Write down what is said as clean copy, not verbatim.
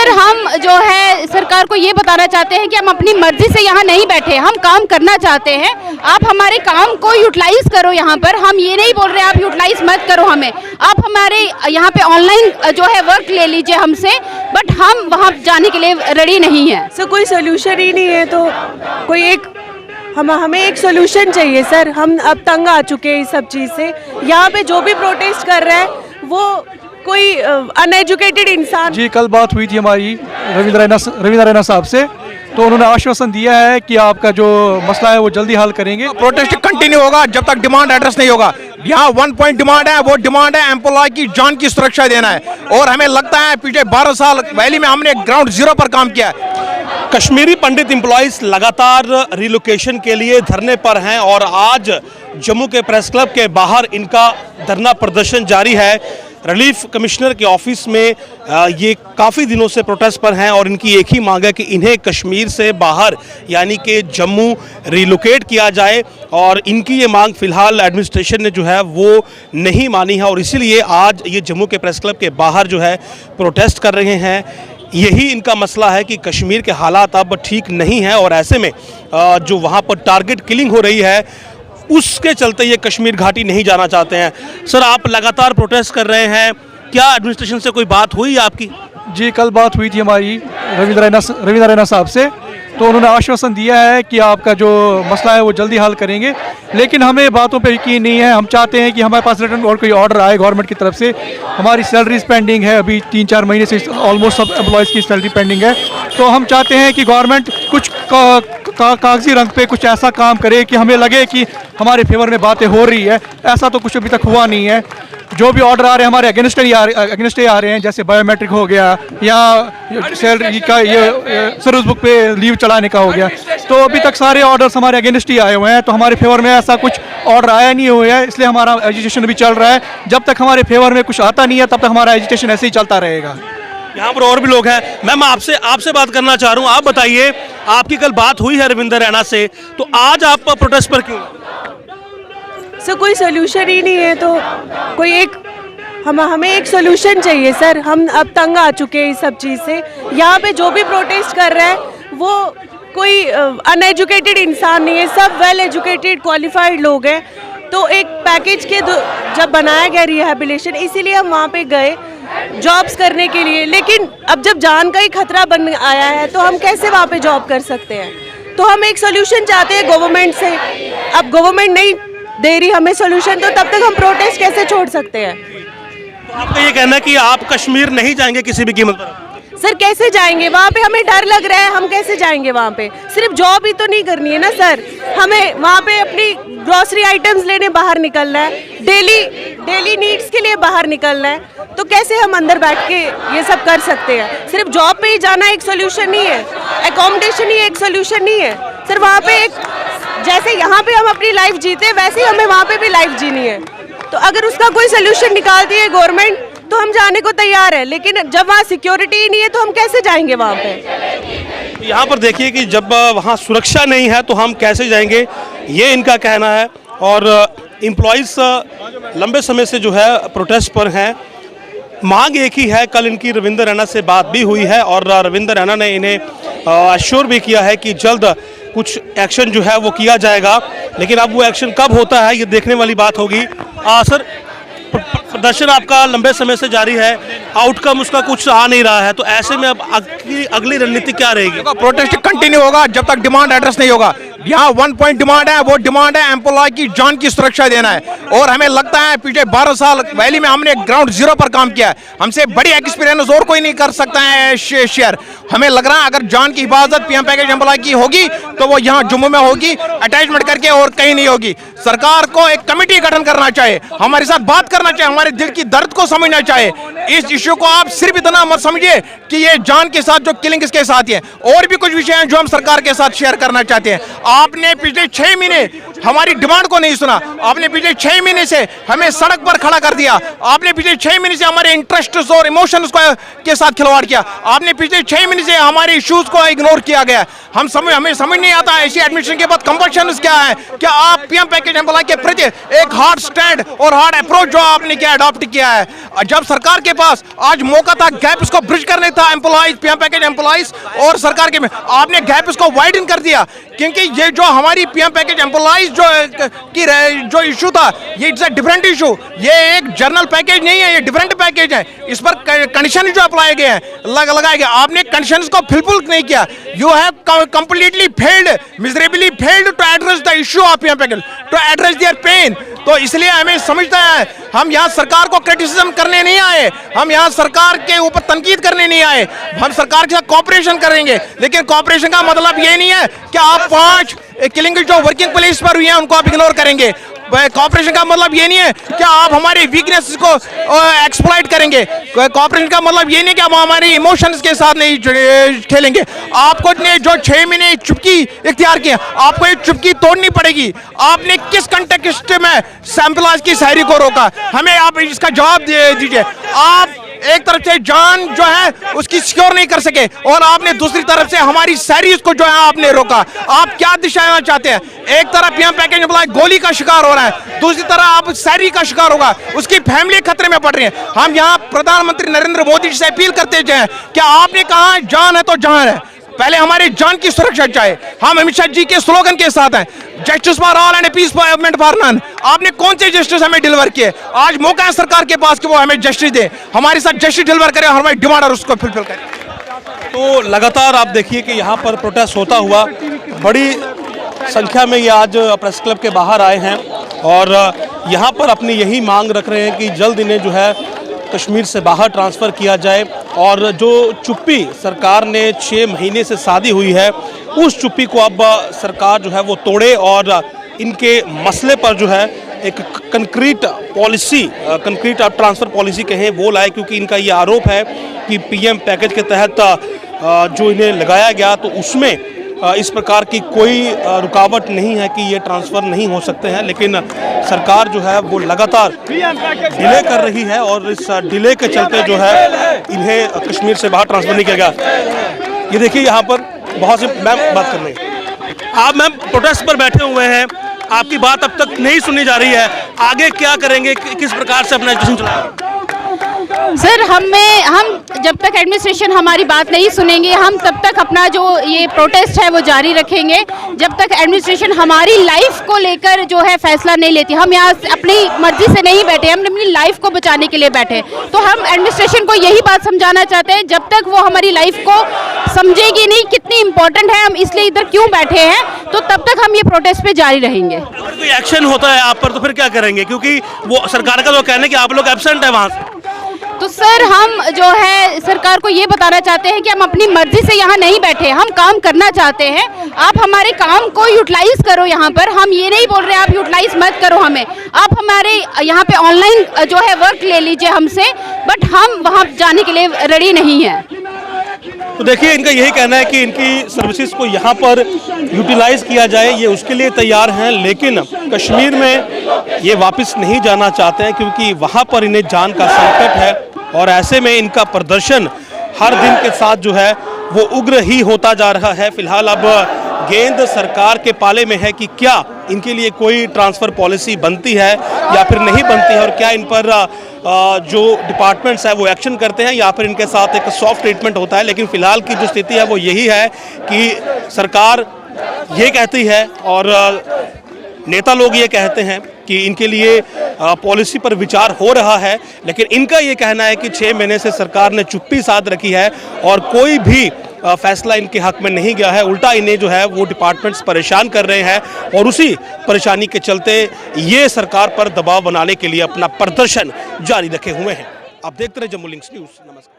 Sir हम जो है सरकार को ये बताना चाहते हैं कि हम अपनी मर्जी से यहाँ नहीं बैठे, हम काम करना चाहते हैं। आप हमारे काम को यूटिलाइज करो यहाँ पर, हम ये नहीं बोल रहे आप यूटिलाइज मत करो हमें, आप हमारे यहाँ पे ऑनलाइन जो है वर्क ले लीजिए हमसे, बट हम वहाँ जाने के लिए रेडी नहीं है। सर कोई सोल्यूशन ही नहीं है, तो कोई एक हमें एक सोल्यूशन चाहिए सर। हम अब तंग आ चुके हैं इस सब चीज़ से। यहाँ पे जो भी प्रोटेस्ट कर रहा है वो कोई अनएजुकेटेड इंसान। जी कल बात हुई थी हमारी रविंद्र रैना साहब से, तो उन्होंने आश्वासन दिया है कि आपका जो मसला है वो जल्दी हल करेंगे। प्रोटेस्ट कंटिन्यू होगा जब तक डिमांड एड्रेस नहीं होगा। यहाँ 1 पॉइंट डिमांड है, वो डिमांड है एम्प्लॉय की जान की सुरक्षा देना है। और हमें लगता है पिछले 12 साल वैली में हमने ग्राउंड जीरो पर काम किया है। कश्मीरी पंडित एम्प्लॉयज़ लगातार रिलोकेशन के लिए धरने पर हैं और आज जम्मू के प्रेस क्लब के बाहर इनका धरना प्रदर्शन जारी है। रिलीफ कमिश्नर के ऑफिस में ये काफ़ी दिनों से प्रोटेस्ट पर हैं और इनकी एक ही मांग है कि इन्हें कश्मीर से बाहर यानी कि जम्मू रिलोकेट किया जाए, और इनकी ये मांग फ़िलहाल एडमिनिस्ट्रेशन ने जो है वो नहीं मानी है और इसीलिए आज ये जम्मू के प्रेस क्लब के बाहर जो है प्रोटेस्ट कर रहे हैं। यही इनका मसला है कि कश्मीर के हालात अब ठीक नहीं हैं और ऐसे में जो वहाँ पर टारगेट किलिंग हो रही है उसके चलते ये कश्मीर घाटी नहीं जाना चाहते हैं। सर आप लगातार प्रोटेस्ट कर रहे हैं, क्या एडमिनिस्ट्रेशन से कोई बात हुई आपकी? जी कल बात हुई थी हमारी रविंद्र रैना साहब से, तो उन्होंने आश्वासन दिया है कि आपका जो मसला है वो जल्दी हल करेंगे, लेकिन हमें बातों पे यकीन नहीं है। हम चाहते हैं कि हमारे पास रिटर्न और कोई ऑर्डर आए गवर्नमेंट की तरफ से। हमारी सैलरीज पेंडिंग है, अभी 3-4 महीने से ऑलमोस्ट सब एम्प्लॉयज़ की सैलरी पेंडिंग है। तो हम चाहते हैं कि गवर्नमेंट कुछ कागजी रंग पे कुछ ऐसा काम करे कि हमें लगे कि हमारे फेवर में बातें हो रही है। ऐसा तो कुछ अभी तक हुआ नहीं है। जो भी ऑर्डर आ रहे हैं हमारे अगेंस्ट ही आ रहे हैं, जैसे बायोमेट्रिक हो गया या सैलरी का ये सर्विस बुक पे लीव चलाने का हो गया, तो अभी तक सारे ऑर्डर्स हमारे अगेंस्ट ही आए हुए हैं। तो हमारे फेवर में ऐसा कुछ ऑर्डर आया नहीं हुआ है, इसलिए हमारा एजुटेशन भी चल रहा है। जब तक हमारे फेवर में कुछ आता नहीं है तब तक हमारा एजुटेशन ऐसे ही चलता रहेगा। यहाँ पर और भी लोग हैं। मैम आपसे बात करना चाह रहा हूँ, आप बताइए आपकी कल बात हुई है रविंद्र रैना से, तो आज आप प्रोटेस्ट पर क्यों? सर कोई सोल्यूशन ही नहीं है, तो कोई एक हमें एक सोल्यूशन चाहिए सर। हम अब तंग आ चुके हैं इस सब चीज़ से। यहाँ पे जो भी प्रोटेस्ट कर रहा है वो कोई अनएजुकेटेड इंसान नहीं है, सब वेल एजुकेटेड क्वालिफाइड लोग हैं। तो एक पैकेज के जब बनाया गया रिहैबिलिटेशन, इसीलिए हम वहाँ पे गए जॉब्स करने के लिए। लेकिन अब जब जान का ही खतरा बन आया है तो हम कैसे वहाँ पे जॉब कर सकते हैं? तो हम एक सोल्यूशन चाहते हैं गवर्नमेंट से। अब गवर्नमेंट नहीं दे रही हमें सोल्यूशन, तो तब तक हम प्रोटेस्ट कैसे छोड़ सकते हैं? तो आपका ये कहना है कि आप कश्मीर नहीं जाएंगे किसी भी कीमत पर? सर कैसे जाएंगे वहाँ पे? हमें डर लग रहा है, हम कैसे जाएंगे वहाँ पे? सिर्फ जॉब ही तो नहीं करनी है ना सर, हमें वहाँ पे अपनी ग्रोसरी आइटम्स लेने बाहर निकलना है, डेली नीड्स के लिए बाहर निकलना है। तो कैसे हम अंदर बैठ के ये सब कर सकते हैं? सिर्फ जॉब पे ही जाना एक सोल्यूशन नहीं है, एकोमोडेशन ही एक सोल्यूशन नहीं है सर। वहाँ पे एक जैसे यहाँ पे हम अपनी लाइफ जीते वैसे ही हमें वहाँ पे भी लाइफ जीनी है। तो अगर उसका कोई सोल्यूशन निकालती है गवर्नमेंट तो हम जाने को तैयार है, लेकिन जब वहाँ सिक्योरिटी ही नहीं है तो हम कैसे जाएंगे वहाँ पे? यहाँ पर देखिए कि जब वहाँ सुरक्षा नहीं है तो हम कैसे जाएंगे, ये इनका कहना है। और एम्प्लॉइज़ लंबे समय से जो है प्रोटेस्ट पर हैं। मांग एक ही है। कल इनकी रविंद्र रैना से बात भी हुई है और रविंद्र रैना ने इन्हें अश्योर भी किया है कि जल्द कुछ एक्शन जो है वो किया जाएगा, लेकिन अब वो एक्शन कब होता है ये देखने वाली बात होगी। सर प्रदर्शन आपका लंबे समय से जारी है, आउटकम उसका कुछ आ नहीं रहा है, तो ऐसे में अब अगली रणनीति क्या रहेगी? प्रोटेस्ट कंटिन्यू होगा जब तक डिमांड एड्रेस नहीं होगा। यहाँ 1 पॉइंट डिमांड है, वो डिमांड है एम्प्लॉय की जान की सुरक्षा देना है। और हमें लगता है पिछले 12 साल वैली में हमने ग्राउंड जीरो पर काम किया है। हमसे बड़ी एक्सपीरियंस और कोई नहीं कर सकता है शेयर। हमें लग रहा है अगर जान की हिफाजत पीएम पैकेज एम्प्लॉय की होगी तो वो यहाँ जम्मू में होगी, अटैचमेंट करके, और कहीं नहीं होगी। सरकार को एक कमेटी गठन करना चाहिए, हमारे साथ बात करना चाहिए, हमारे दिल की दर्द को समझना चाहिए। इस इश्यू को आप सिर्फ इतना मत समझिए कि ये जान के साथ जो किलिंग इसके साथ ही है, और भी कुछ विषय हैं जो हम सरकार के साथ शेयर करना चाहते हैं। आपने पिछले 6 महीने हमारी डिमांड को नहीं सुना। आपने पिछले 6 महीने से हमें सड़क पर खड़ा कर दिया। आपने पिछले 6 महीने से हमारे इंटरेस्ट और इमोशंस को के साथ खिलवाड़ किया। आपने पिछले 6 महीने से हमारे इश्यूज को इग्नोर किया गया। हमें समझ नहीं आता ऐसी एडमिनिस्ट्रेशन के बाद कंपल्शन क्या है। क्या आप पीएम पैकेज एम्प्लॉय के प्रति एक हार्ड स्टैंड और हार्ड अप्रोच जो आपने क्या अडॉप्ट किया है, जब सरकार के पास आज मौका था गैप इसको ब्रिज करने था एम्प्लॉइज, पीएम पैकेज एम्प्लॉइज और सरकार के में, आपने गैप इसको वाइडन कर दिया। क्योंकि ये जो हमारी पीएम पैकेज एम्प्लॉइज जो इशू था, ये इट्स अ डिफरेंट इशू। ये एक जनरल पैकेज नहीं है, ये डिफरेंट पैकेज है। इस पर कंडीशन जो अप्लाई गए हैं लगाए गए, आपने कंडीशंस को फुलफिल नहीं किया। You have completely failed, miserably failed to address the issue of PM package, to address their pain. तो इसलिए हमें समझता है, हम यहाँ सरकार को क्रिटिसिज्म करने नहीं आए, हम यहाँ सरकार के ऊपर तनकीद करने नहीं आए। हम सरकार के साथ कोऑपरेशन करेंगे, लेकिन कोऑपरेशन का मतलब ये नहीं है कि आप 5 किलिंग जो वर्किंग प्लेस पर हुई हैं उनको आप इग्नोर करेंगे। कोऑपरेशन का मतलब ये नहीं है कि आप हमारी वीकनेस को एक्सप्लॉइट करेंगे। कोऑपरेशन का मतलब ये नहीं कि आप हमारी इमोशंस के साथ नहीं खेलेंगे। आपको ने जो 6 महीने चुप्पी इख्तियार किया, आपको ये चुप्पी तोड़नी पड़ेगी। आपने किस कंटेक्स्ट में सैंपलाज की शायरी को रोका, हमें आप इसका जवाब दीजिए। आप एक तरफ से जान जो है उसकी सिक्योर नहीं कर सके और आपने दूसरी तरफ से हमारी सैरीज को जो है आपने रोका। आप क्या दिशाना चाहते हैं? एक तरफ पीएम पैकेज एम्प्लॉय गोली का शिकार हो रहा है, दूसरी तरफ आप सैरी का शिकार होगा, उसकी फैमिली खतरे में पड़ रही है। हम यहाँ प्रधानमंत्री नरेंद्र मोदी जी से अपील करते हैं, क्या आपने कहा जान है तो जान है, पहले हमारे जान की सुरक्षा चाहे। हम अमित शाह जी के स्लोगन के साथ हैं, justice for all and peace for none. आपने कौन से जस्टिस हमें डिलीवर किए? आज मौका है सरकार के पास कि वो हमें जस्टिस दे, हमारे साथ जस्टिस डिलीवर करे और हमारी डिमांड और उसको फुलफिल करे। तो लगातार आप देखिए कि यहाँ पर प्रोटेस्ट होता हुआ बड़ी संख्या में ये आज प्रेस क्लब के बाहर आए हैं और यहाँ पर अपनी यही मांग रख रहे हैं कि जल्द इन्हें जो है कश्मीर से बाहर ट्रांसफ़र किया जाए और जो चुप्पी सरकार ने 6 महीने से साधी हुई है, उस चुप्पी को अब सरकार जो है वो तोड़े और इनके मसले पर जो है एक कंक्रीट पॉलिसी, कंक्रीट आप ट्रांसफ़र पॉलिसी कहें वो लाए। क्योंकि इनका ये आरोप है कि पीएम पैकेज के तहत जो इन्हें लगाया गया तो उसमें इस प्रकार की कोई रुकावट नहीं है कि ये ट्रांसफ़र नहीं हो सकते हैं, लेकिन सरकार जो है वो लगातार डिले कर रही है और इस डिले के चलते जो है इन्हें कश्मीर से बाहर ट्रांसफ़र नहीं किया गया। ये देखिए यहाँ पर बहुत से मैम बात कर रहे हैं। आप मैम प्रोटेस्ट पर बैठे हुए हैं, आपकी बात अब तक नहीं सुनी जा रही है, आगे क्या करेंगे, किस प्रकार से अपना एजुकेशन चलाएंगे? सर हम जब तक एडमिनिस्ट्रेशन हमारी बात नहीं सुनेंगे, हम तब तक अपना जो ये प्रोटेस्ट है वो जारी रखेंगे, जब तक एडमिनिस्ट्रेशन हमारी लाइफ को लेकर जो है फैसला नहीं लेती। हम यहाँ अपनी मर्जी से नहीं बैठे, हम अपनी लाइफ को बचाने के लिए बैठे। तो हम एडमिनिस्ट्रेशन को यही बात समझाना चाहते हैं, जब तक वो हमारी लाइफ को समझेगी नहीं कितनी इंपॉर्टेंट है, हम इसलिए इधर क्यों बैठे हैं, तो तब तक हम ये प्रोटेस्ट पे जारी रहेंगे। अगर कोई एक्शन होता है आप पर तो फिर क्या करेंगे? क्योंकि वो सरकार का तो कहना है कि आप लोग एब्सेंट है वहाँ से। तो सर हम जो है सरकार को ये बताना चाहते हैं कि हम अपनी मर्जी से यहाँ नहीं बैठे, हम काम करना चाहते हैं। आप हमारे काम को यूटिलाइज करो यहाँ पर, हम ये नहीं बोल रहे आप यूटिलाइज मत करो हमें। आप हमारे यहाँ पे ऑनलाइन जो है वर्क ले लीजिए हमसे, बट हम वहाँ जाने के लिए रेडी नहीं हैं। तो देखिए इनका यही कहना है कि इनकी सर्विसेज को यहाँ पर यूटिलाइज किया जाए, ये उसके लिए तैयार हैं, लेकिन कश्मीर में ये वापस नहीं जाना चाहते हैं क्योंकि वहाँ पर इन्हें जान का संकट है और ऐसे में इनका प्रदर्शन हर दिन के साथ जो है वो उग्र ही होता जा रहा है। फिलहाल अब गेंद सरकार के पाले में है कि क्या इनके लिए कोई ट्रांसफ़र पॉलिसी बनती है या फिर नहीं बनती है और क्या इन पर जो डिपार्टमेंट्स है वो एक्शन करते हैं या फिर इनके साथ एक सॉफ्ट ट्रीटमेंट होता है। लेकिन फिलहाल की जो स्थिति है वो यही है कि सरकार ये कहती है और नेता लोग ये कहते हैं कि इनके लिए पॉलिसी पर विचार हो रहा है, लेकिन इनका ये कहना है कि 6 महीने से सरकार ने चुप्पी साध रखी है और कोई भी फैसला इनके हक में नहीं गया है। उल्टा इन्हें जो है वो डिपार्टमेंट्स परेशान कर रहे हैं और उसी परेशानी के चलते ये सरकार पर दबाव बनाने के लिए अपना प्रदर्शन जारी रखे हुए हैं। आप देखते रहे जम्मू लिंक्स न्यूज़। नमस्कार।